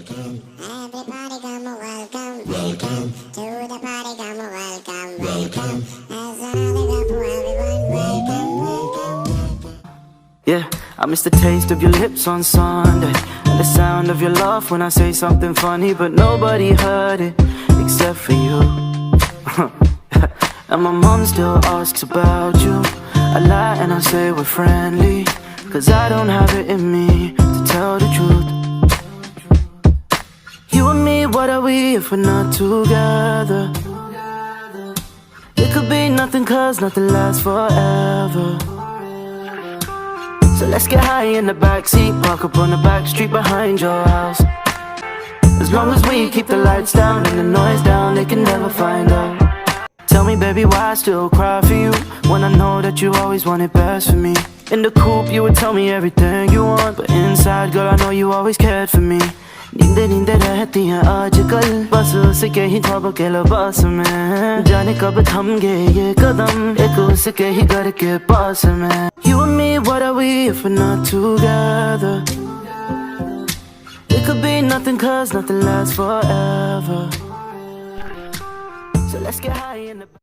Everybody come a welcome. Welcome to the party. Come a welcome. Welcome. There's another cup for everyone. Welcome. Welcome. Yeah, I miss the taste of your lips on Sunday, and the sound of your laugh when I say something funny, but nobody heard it except for you. And my mom still asks about you. I lie and I say we're friendly, cause I don't have it in me to tell the truth. You and me, what are we if we're not together? It could be nothing cause nothing lasts forever. So let's get high in the backseat, park up on the back street behind your house. As long as we keep the lights down and the noise down, they can never find out. Tell me baby, why I still cry for you, when I know that you always wanted best for me. In the coupe you would tell me everything you want, but inside girl I know you always cared for me. नींदे नींदे रहती हैं आजकल, बस उसके ही ख्वाबों के लिबास में, जाने कब थम गए ये कदम एक उसके ही घर के पास में. You and me, what are we if we're not together? It could be nothing cause nothing lasts forever. So let's get high in the